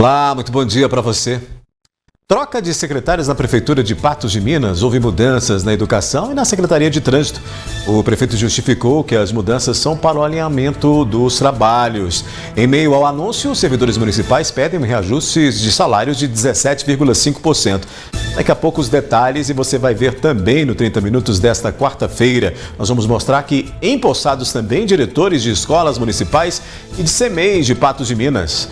Olá, muito bom dia para você. Troca de secretários na Prefeitura de Patos de Minas. Houve mudanças na educação e na Secretaria de Trânsito. O prefeito justificou que as mudanças são para o alinhamento dos trabalhos. Em meio ao anúncio, os servidores municipais pedem reajustes de salários de 17,5%. Daqui a pouco os detalhes e você vai ver também no 30 Minutos desta quarta-feira. Nós vamos mostrar que empossados também diretores de escolas municipais e de CMEs de Patos de Minas.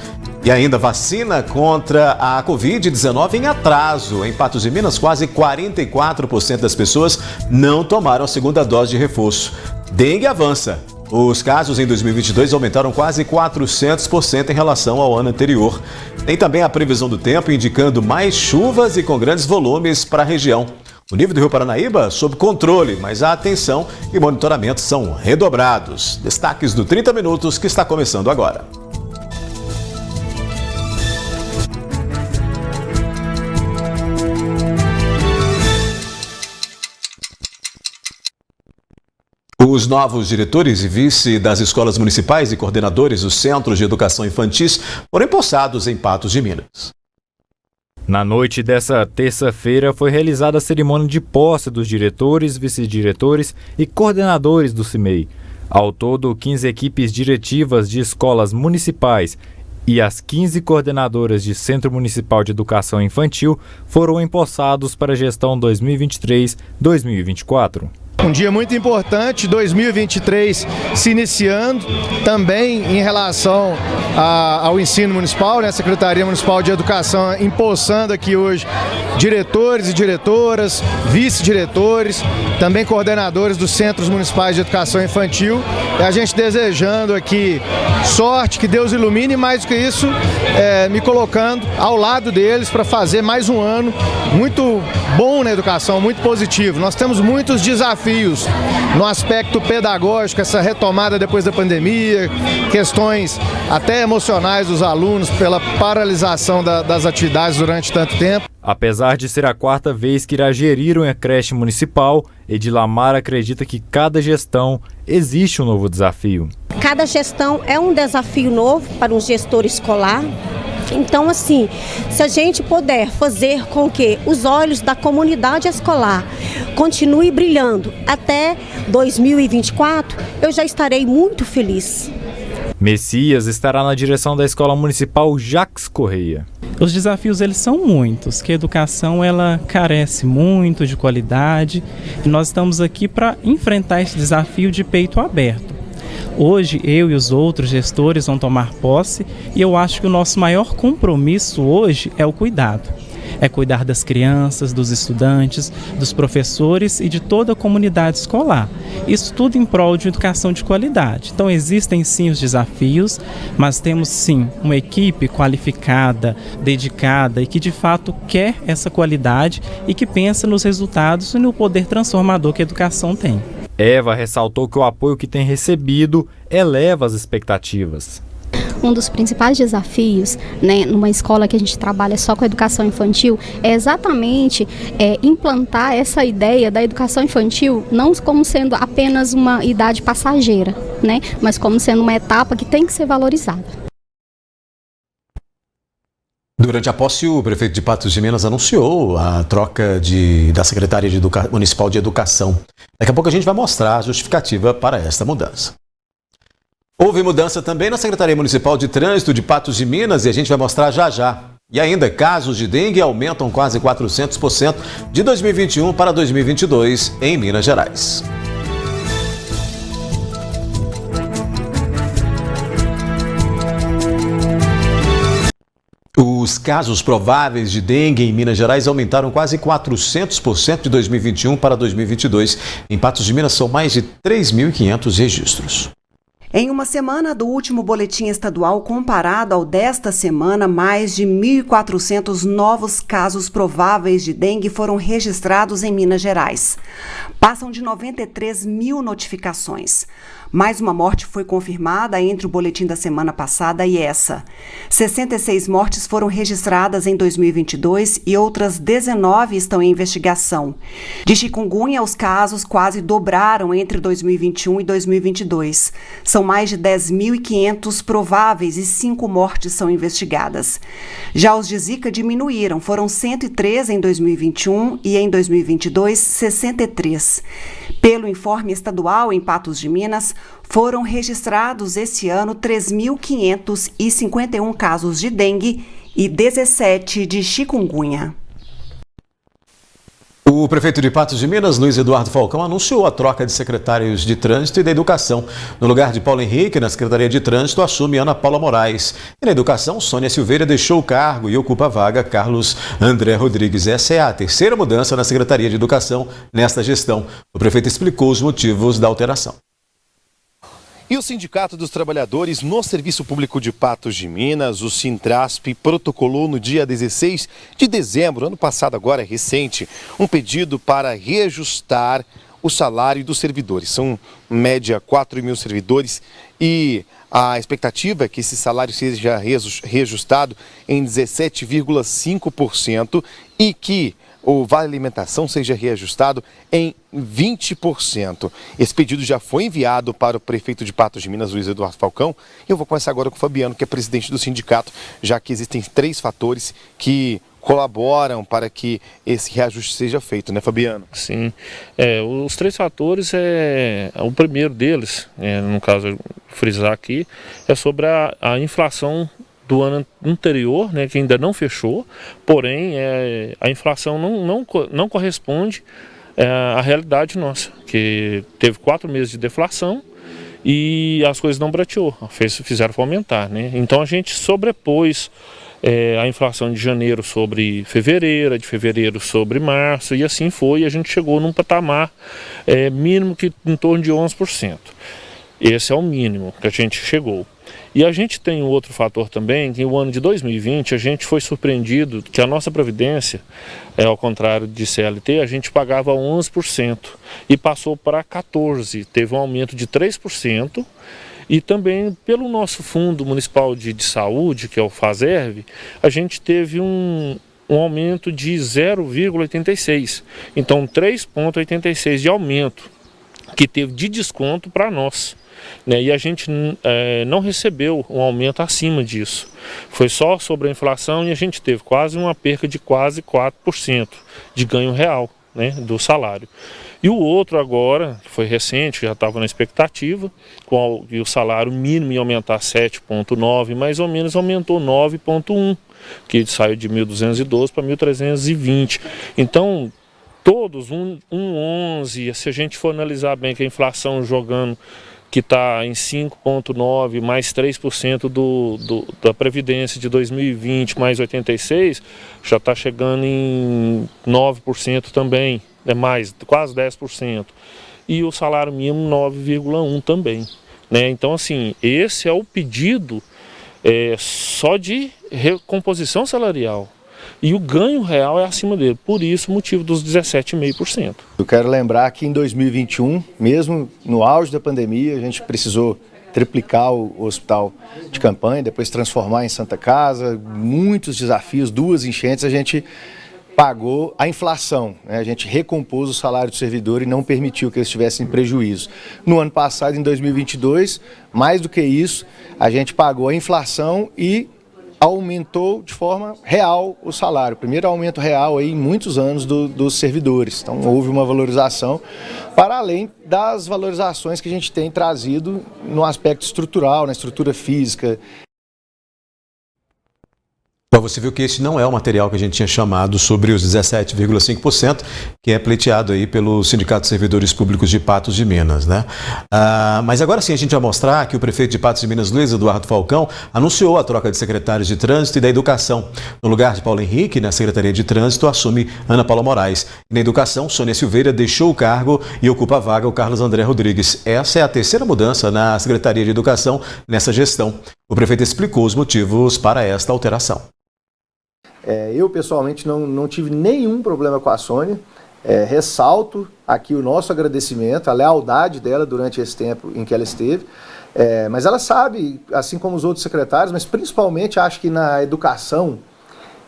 E ainda vacina contra a Covid-19 em atraso. Em Patos de Minas, quase 44% das pessoas não tomaram a segunda dose de reforço. Dengue avança. Os casos em 2022 aumentaram quase 400% em relação ao ano anterior. Tem também a previsão do tempo indicando mais chuvas e com grandes volumes para a região. O nível do Rio Paranaíba sob controle, mas a atenção e monitoramento são redobrados. Destaques do 30 Minutos que está começando agora. Os novos diretores e vice das escolas municipais e coordenadores dos centros de educação infantis foram empossados em Patos de Minas. Na noite dessa terça-feira foi realizada a cerimônia de posse dos diretores, vice-diretores e coordenadores do CIMEI. Ao todo, 15 equipes diretivas de escolas municipais e as 15 coordenadoras de Centro Municipal de Educação Infantil foram empossados para a gestão 2023-2024. Um dia muito importante, 2023 se iniciando, também em relação ao ensino municipal, né? A Secretaria Municipal de Educação empossando aqui hoje diretores e diretoras, vice-diretores, também coordenadores dos Centros Municipais de Educação Infantil. E a gente desejando aqui sorte, que Deus ilumine, e mais do que isso, me colocando ao lado deles para fazer mais um ano muito bom na educação, muito positivo. Nós temos muitos desafios no aspecto pedagógico, essa retomada depois da pandemia, questões até emocionais dos alunos pela paralisação das atividades durante tanto tempo. Apesar de ser a quarta vez que irá gerir uma creche municipal, Edilamar acredita que cada gestão existe um novo desafio. Cada gestão é um desafio novo para um gestor escolar. Então, assim, se a gente puder fazer com que os olhos da comunidade escolar continuem brilhando até 2024, eu já estarei muito feliz. Messias estará na direção da Escola Municipal Jacques Correia. Os desafios eles são muitos, que a educação ela carece muito de qualidade e nós estamos aqui para enfrentar esse desafio de peito aberto. Hoje, eu e os outros gestores vão tomar posse e eu acho que o nosso maior compromisso hoje é o cuidado. É cuidar das crianças, dos estudantes, dos professores e de toda a comunidade escolar. Isso tudo em prol de educação de qualidade. Então, existem sim os desafios, mas temos sim uma equipe qualificada, dedicada e que de fato quer essa qualidade e que pensa nos resultados e no poder transformador que a educação tem. Eva ressaltou que o apoio que tem recebido eleva as expectativas. Um dos principais desafios, né, numa escola que a gente trabalha só com educação infantil, é exatamente implantar essa ideia da educação infantil não como sendo apenas uma idade passageira, né, mas como sendo uma etapa que tem que ser valorizada. Durante a posse, o prefeito de Patos de Minas anunciou a troca da Secretaria Municipal de Educação. Daqui a pouco a gente vai mostrar a justificativa para esta mudança. Houve mudança também na Secretaria Municipal de Trânsito de Patos de Minas e a gente vai mostrar já já. E ainda, casos de dengue aumentam quase 400% de 2021 para 2022 em Minas Gerais. Os casos prováveis de dengue em Minas Gerais aumentaram quase 400% de 2021 para 2022. Em Patos de Minas são mais de 3.500 registros. Em uma semana do último boletim estadual comparado ao desta semana, mais de 1.400 novos casos prováveis de dengue foram registrados em Minas Gerais. Passam de 93 mil notificações. Mais uma morte foi confirmada entre o boletim da semana passada e essa. 66 mortes foram registradas em 2022 e outras 19 estão em investigação. De chikungunya, os casos quase dobraram entre 2021 e 2022. São São mais de 10.500 prováveis e 5 mortes são investigadas. Já os de Zika diminuíram, foram 103 em 2021 e em 2022, 63. Pelo informe estadual em Patos de Minas, foram registrados esse ano 3.551 casos de dengue e 17 de chikungunya. O prefeito de Patos de Minas, Luiz Eduardo Falcão, anunciou a troca de secretários de Trânsito e da Educação. No lugar de Paulo Henrique, na Secretaria de Trânsito, assume Ana Paula Moraes. E na Educação, Sônia Silveira deixou o cargo e ocupa a vaga Carlos André Rodrigues. Essa é a terceira mudança na Secretaria de Educação nesta gestão. O prefeito explicou os motivos da alteração. E o Sindicato dos Trabalhadores no Serviço Público de Patos de Minas, o Sintrasp, protocolou no dia 16 de dezembro, ano passado, agora é recente, um pedido para reajustar o salário dos servidores. São, em média, 4.000 servidores e a expectativa é que esse salário seja reajustado em 17,5% e que o Vale Alimentação seja reajustado em 20%. Esse pedido já foi enviado para o prefeito de Patos de Minas, Luiz Eduardo Falcão. Eu vou começar agora com o Fabiano, que é presidente do sindicato, já que existem 3 fatores que colaboram para que esse reajuste seja feito, né, Fabiano? Sim, os 3 fatores, o primeiro deles, no caso, frisar aqui, é sobre a inflação do ano anterior, né, que ainda não fechou, porém a inflação não corresponde à realidade nossa, que teve 4 meses de deflação e as coisas não barateou, fizeram aumentar, né? Então a gente sobrepôs a inflação de janeiro sobre fevereiro, de fevereiro sobre março, e assim foi, e a gente chegou num patamar mínimo que em torno de 11%. Esse é o mínimo que a gente chegou. E a gente tem um outro fator também, que no ano de 2020 a gente foi surpreendido que a nossa previdência, ao contrário de CLT, a gente pagava 11% e passou para 14%, teve um aumento de 3%. E também pelo nosso Fundo Municipal de Saúde, que é o FASERV, a gente teve um aumento de 0,86%. Então 3,86% de aumento que teve de desconto para nós. Né? E a gente não recebeu um aumento acima disso. Foi só sobre a inflação e a gente teve quase uma perca de quase 4% de ganho real, né, do salário. E o outro agora, que foi recente, já estava na expectativa, e o salário mínimo ia aumentar 7,9%, mais ou menos aumentou 9,1%, que saiu de 1.212 para 1.320. Então, todos, 11%, se a gente for analisar bem que a inflação jogando, que está em 5,9%, mais 3% da Previdência de 2020, mais 86%, já está chegando em 9% também, mais, quase 10%. E o salário mínimo 9,1% também. Né? Então, assim, esse é o pedido só de recomposição salarial. E o ganho real é acima dele, por isso o motivo dos 17,5%. Eu quero lembrar que em 2021, mesmo no auge da pandemia, a gente precisou triplicar o hospital de campanha, depois transformar em Santa Casa, muitos desafios, 2 enchentes, a gente pagou a inflação, né? A gente recompôs o salário do servidor e não permitiu que eles tivessem prejuízo. No ano passado, em 2022, mais do que isso, a gente pagou a inflação e aumentou de forma real o salário. Primeiro aumento real aí em muitos anos dos servidores. Então houve uma valorização para além das valorizações que a gente tem trazido no aspecto estrutural, na estrutura física. Você viu que esse não é o material que a gente tinha chamado sobre os 17,5%, que é pleiteado aí pelo Sindicato de Servidores Públicos de Patos de Minas, né? Mas agora sim a gente vai mostrar que o prefeito de Patos de Minas, Luiz Eduardo Falcão, anunciou a troca de secretários de Trânsito e da Educação. No lugar de Paulo Henrique, na Secretaria de Trânsito, assume Ana Paula Moraes. Na Educação, Sônia Silveira deixou o cargo e ocupa a vaga o Carlos André Rodrigues. Essa é a terceira mudança na Secretaria de Educação nessa gestão. O prefeito explicou os motivos para esta alteração. Eu, pessoalmente, não tive nenhum problema com a Sônia. Ressalto aqui o nosso agradecimento, a lealdade dela durante esse tempo em que ela esteve. Mas ela sabe, assim como os outros secretários, mas principalmente acho que na educação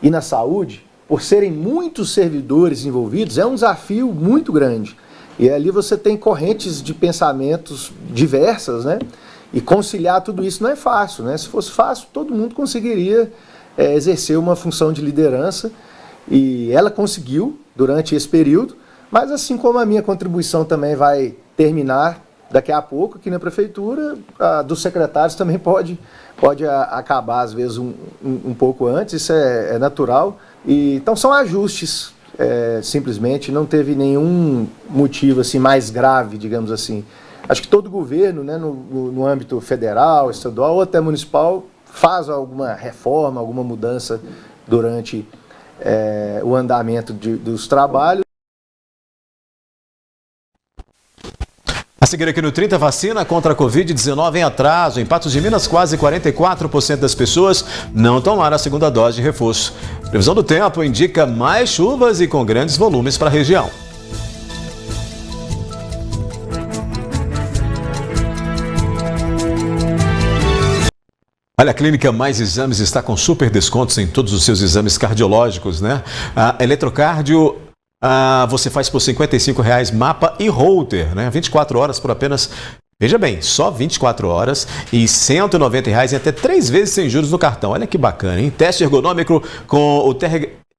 e na saúde, por serem muitos servidores envolvidos, é um desafio muito grande. E ali você tem correntes de pensamentos diversas, né? E conciliar tudo isso não é fácil, né? Se fosse fácil, todo mundo conseguiria exercer uma função de liderança, e ela conseguiu durante esse período, mas assim como a minha contribuição também vai terminar daqui a pouco aqui na prefeitura, a dos secretários também pode acabar às vezes um pouco antes, isso é natural. E, então são ajustes, simplesmente, não teve nenhum motivo assim, mais grave, digamos assim. Acho que todo governo, né, no âmbito federal, estadual ou até municipal, faz alguma reforma, alguma mudança durante o andamento dos trabalhos. A seguir aqui no 30, vacina contra a Covid-19 em atraso. Em Patos de Minas, quase 44% das pessoas não tomaram a segunda dose de reforço. Previsão do tempo indica mais chuvas e com grandes volumes para a região. Olha, a Clínica Mais Exames está com super descontos em todos os seus exames cardiológicos, né? A Eletrocardio, você faz por R$ 55,00 mapa e holter, né? 24 horas por apenas, veja bem, só 24 horas e R$ 190,00 e até 3 vezes sem juros no cartão. Olha que bacana, hein? Teste ergonômico com o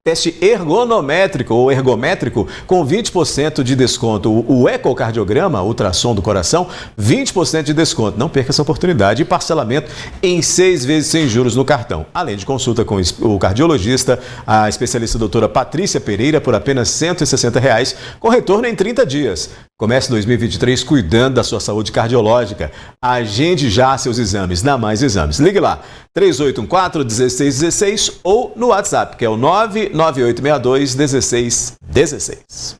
teste ergonométrico ou ergométrico com 20% de desconto. O ecocardiograma, ultrassom do coração, 20% de desconto. Não perca essa oportunidade. E parcelamento em 6 vezes sem juros no cartão. Além de consulta com o cardiologista, a especialista doutora Patrícia Pereira, por apenas R$ 160,00, com retorno em 30 dias. Comece 2023 cuidando da sua saúde cardiológica. Agende já seus exames na Mais Exames. Ligue lá, 3814-1616 ou no WhatsApp, que é o 99862-1616.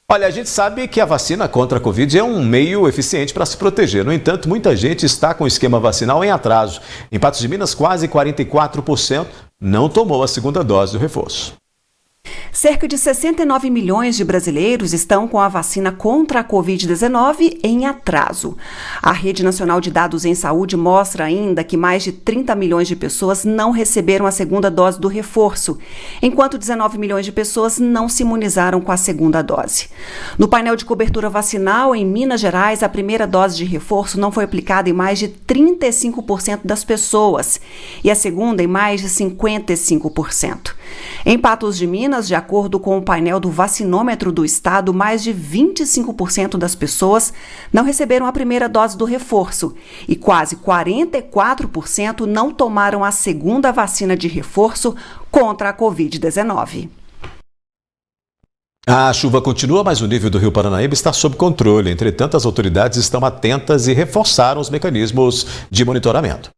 Olha, a gente sabe que a vacina contra a Covid é um meio eficiente para se proteger. No entanto, muita gente está com o esquema vacinal em atraso. Em Patos de Minas, quase 44% não tomou a segunda dose do reforço. Cerca de 69 milhões de brasileiros estão com a vacina contra a Covid-19 em atraso. A Rede Nacional de Dados em Saúde mostra ainda que mais de 30 milhões de pessoas não receberam a segunda dose do reforço, enquanto 19 milhões de pessoas não se imunizaram com a segunda dose. No painel de cobertura vacinal, em Minas Gerais, a primeira dose de reforço não foi aplicada em mais de 35% das pessoas e a segunda em mais de 55%. Em Patos de Minas, de acordo com o painel do vacinômetro do estado, mais de 25% das pessoas não receberam a primeira dose do reforço e quase 44% não tomaram a segunda vacina de reforço contra a Covid-19. A chuva continua, mas o nível do Rio Paranaíba está sob controle. Entretanto, as autoridades estão atentas e reforçaram os mecanismos de monitoramento.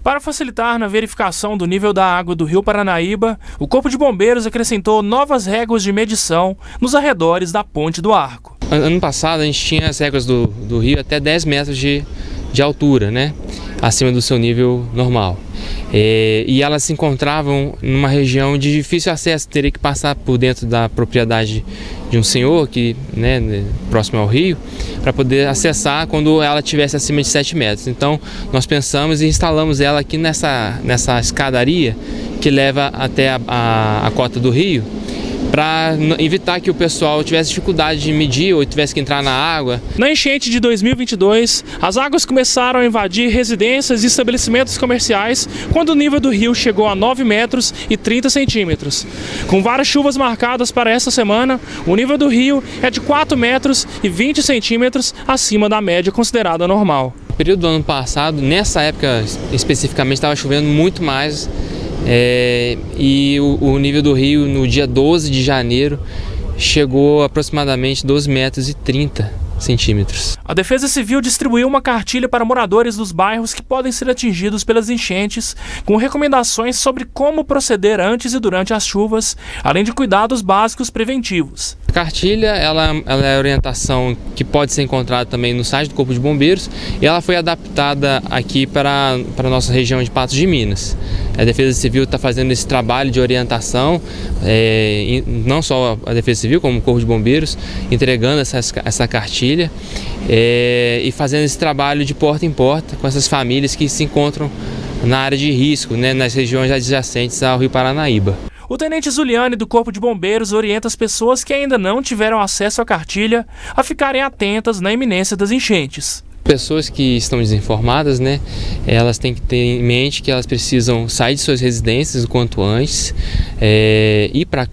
Para facilitar na verificação do nível da água do Rio Paranaíba, o Corpo de Bombeiros acrescentou novas réguas de medição nos arredores da Ponte do Arco. Ano passado a gente tinha as réguas do rio até 10 metros de altura, né? Acima do seu nível normal. E elas se encontravam numa região de difícil acesso, teria que passar por dentro da propriedade de um senhor, que, né, próximo ao rio, para poder acessar quando ela estivesse acima de 7 metros. Então nós pensamos e instalamos ela aqui nessa escadaria que leva até a cota do rio, para evitar que o pessoal tivesse dificuldade de medir ou tivesse que entrar na água. Na enchente de 2022, as águas começaram a invadir residências e estabelecimentos comerciais quando o nível do rio chegou a 9 metros e 30 centímetros. Com várias chuvas marcadas para esta semana, o nível do rio é de 4 metros e 20 centímetros acima da média considerada normal. No período do ano passado, nessa época especificamente, estava chovendo muito mais. E o nível do rio no dia 12 de janeiro chegou a aproximadamente 12 metros e 30 centímetros. A Defesa Civil distribuiu uma cartilha para moradores dos bairros que podem ser atingidos pelas enchentes, com recomendações sobre como proceder antes e durante as chuvas, além de cuidados básicos preventivos. A cartilha ela é orientação que pode ser encontrada também no site do Corpo de Bombeiros e ela foi adaptada aqui para a nossa região de Patos de Minas. A Defesa Civil está fazendo esse trabalho de orientação, não só a Defesa Civil, como o Corpo de Bombeiros, entregando essa cartilha e fazendo esse trabalho de porta em porta com essas famílias que se encontram na área de risco, né, nas regiões adjacentes ao Rio Paranaíba. O tenente Zuliane do Corpo de Bombeiros orienta as pessoas que ainda não tiveram acesso à cartilha a ficarem atentas na iminência das enchentes. Pessoas que estão desinformadas, né, elas têm que ter em mente que elas precisam sair de suas residências o quanto antes, ir para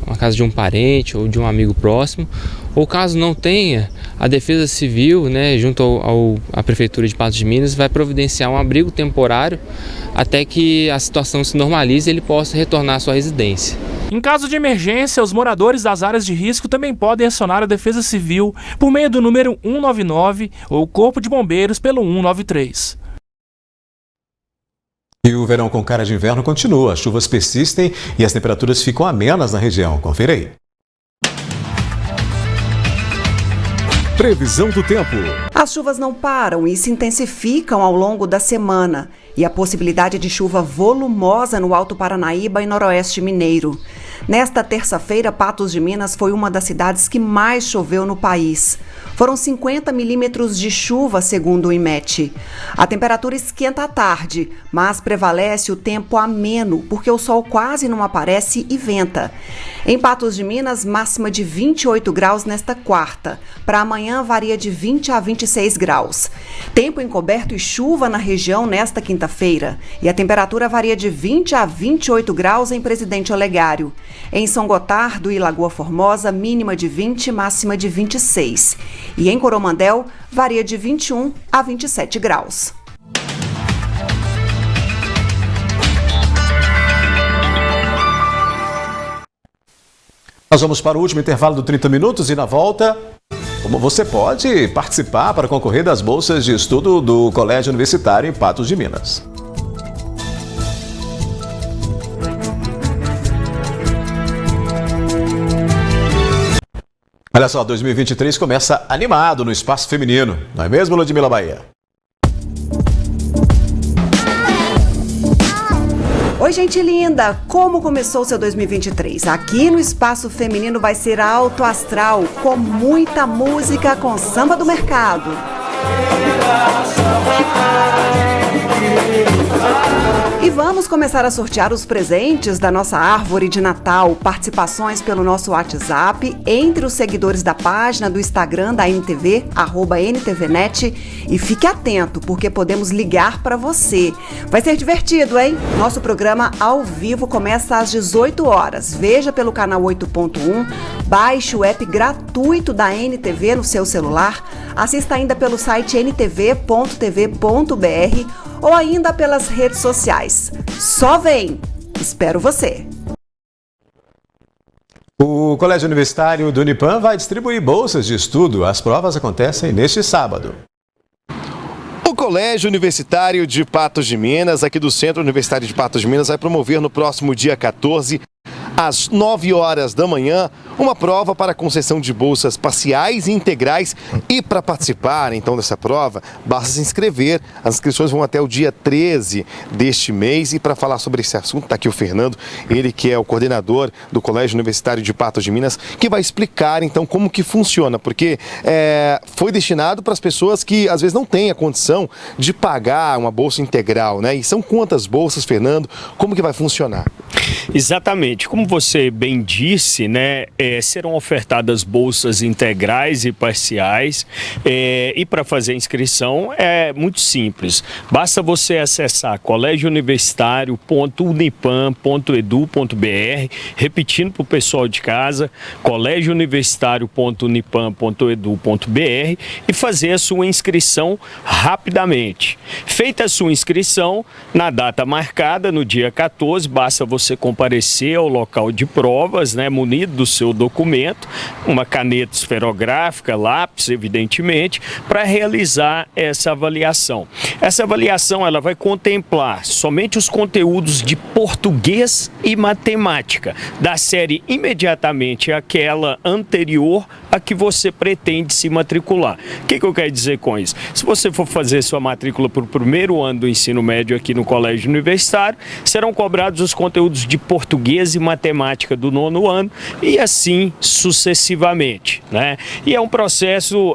a casa de um parente ou de um amigo próximo, ou caso não tenha, a Defesa Civil, né, junto à Prefeitura de Patos de Minas, vai providenciar um abrigo temporário até que a situação se normalize e ele possa retornar à sua residência. Em caso de emergência, os moradores das áreas de risco também podem acionar a Defesa Civil por meio do número 199 ou o Corpo de Bombeiros pelo 193. E o verão com cara de inverno continua. As chuvas persistem e as temperaturas ficam amenas na região. Confira aí. Previsão do tempo. As chuvas não param e se intensificam ao longo da semana. E a possibilidade de chuva volumosa no Alto Paranaíba e Noroeste Mineiro. Nesta terça-feira, Patos de Minas foi uma das cidades que mais choveu no país. Foram 50 milímetros de chuva, segundo o IMET. A temperatura esquenta à tarde, mas prevalece o tempo ameno, porque o sol quase não aparece e venta. Em Patos de Minas, máxima de 28 graus nesta quarta. Para amanhã, varia de 20 a 26 graus. Tempo encoberto e chuva na região nesta quinta-feira. E a temperatura varia de 20 a 28 graus em Presidente Olegário. Em São Gotardo e Lagoa Formosa, mínima de 20, máxima de 26. E em Coromandel, varia de 21 a 27 graus. Nós vamos para o último intervalo do 30 minutos e na volta, como você pode participar para concorrer das bolsas de estudo do Colégio Universitário em Patos de Minas. Olha só, 2023 começa animado no espaço feminino, não é mesmo, Ludmila Bahia? Oi, gente linda! Como começou o seu 2023? Aqui no Espaço Feminino vai ser alto astral, com muita música com samba do mercado. E vamos começar a sortear os presentes da nossa árvore de Natal, participações pelo nosso WhatsApp, entre os seguidores da página do Instagram da NTV, @NTVnet, e fique atento, porque podemos ligar para você. Vai ser divertido, hein? Nosso programa ao vivo começa às 18 horas. Veja pelo canal 8.1, baixe o app gratuito da NTV no seu celular, assista ainda pelo site ntv.tv.br ou ainda pelas redes sociais. Só vem! Espero você! O Colégio Universitário do Unipan vai distribuir bolsas de estudo. As provas acontecem neste sábado. O Colégio Universitário de Patos de Minas, aqui do Centro Universitário de Patos de Minas, vai promover no próximo dia 14, às 9 horas da manhã, uma prova para concessão de bolsas parciais e integrais. E para participar, então, dessa prova, basta se inscrever. As inscrições vão até o dia 13 deste mês. E para falar sobre esse assunto, está aqui o Fernando, ele que é o coordenador do Colégio Universitário de Patos de Minas, que vai explicar, então, como que funciona. Porque foi destinado para as pessoas que, às vezes, não têm a condição de pagar uma bolsa integral, né? E são quantas bolsas, Fernando? Como que vai funcionar? Exatamente. Como você bem disse, né, serão ofertadas bolsas integrais e parciais, e para fazer a inscrição é muito simples. Basta você acessar colégiouniversitario.unipan.edu.br, repetindo para o pessoal de casa, colégiouniversitario.unipan.edu.br, e fazer a sua inscrição rapidamente. Feita a sua inscrição, na data marcada, no dia 14, basta você comparecer ao local de provas, né, munido do seu documento, uma caneta esferográfica, lápis, evidentemente, para realizar essa avaliação. Essa avaliação ela vai contemplar somente os conteúdos de português e matemática, da série imediatamente aquela anterior a que você pretende se matricular. O que eu quero dizer com isso? Se você for fazer sua matrícula para o primeiro ano do ensino médio aqui no Colégio Universitário, serão cobrados os conteúdos de português e matemática do 9º ano e assim sucessivamente, né? E é um processo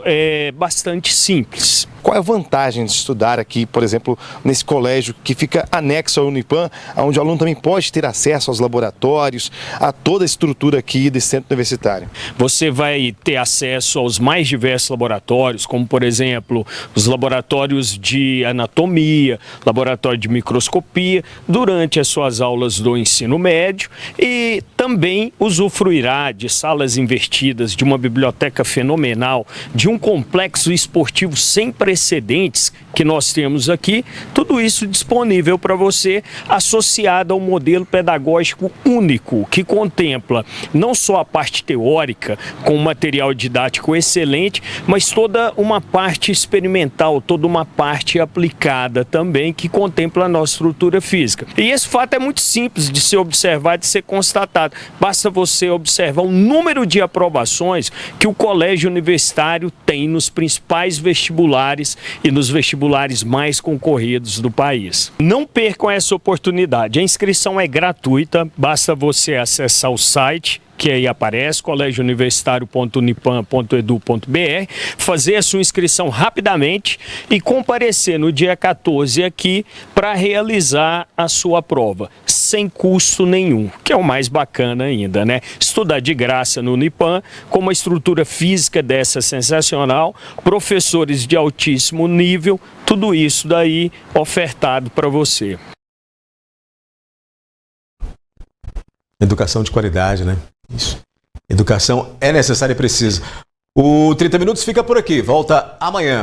bastante simples. Qual é a vantagem de estudar aqui, por exemplo, nesse colégio que fica anexo ao Unipam, onde o aluno também pode ter acesso aos laboratórios, a toda a estrutura aqui desse centro universitário? Você vai ter acesso aos mais diversos laboratórios, como por exemplo, os laboratórios de anatomia, laboratório de microscopia, durante as suas aulas do ensino médio, e também usufruirá de salas invertidas, de uma biblioteca fenomenal, de um complexo esportivo sem precedentes que nós temos aqui, tudo isso disponível para você, associado a um modelo pedagógico único, que contempla não só a parte teórica, com material didático excelente, mas toda uma parte experimental, toda uma parte aplicada também, que contempla a nossa estrutura física. E esse fato é muito simples de ser observado, de ser constatado. Basta você observar o número de aprovações que o colégio universitário tem nos principais vestibulares e nos vestibulares mais concorridos do país. Não percam essa oportunidade. A inscrição é gratuita, basta você acessar o site, que aí aparece, colégiouniversitario.unipam.edu.br, fazer a sua inscrição rapidamente e comparecer no dia 14 aqui para realizar a sua prova, sem custo nenhum, que é o mais bacana ainda, né? Estudar de graça no Unipam, com uma estrutura física dessa sensacional, professores de altíssimo nível, tudo isso daí ofertado para você. Educação de qualidade, né? Isso. Educação é necessária e precisa. O 30 Minutos fica por aqui. Volta amanhã.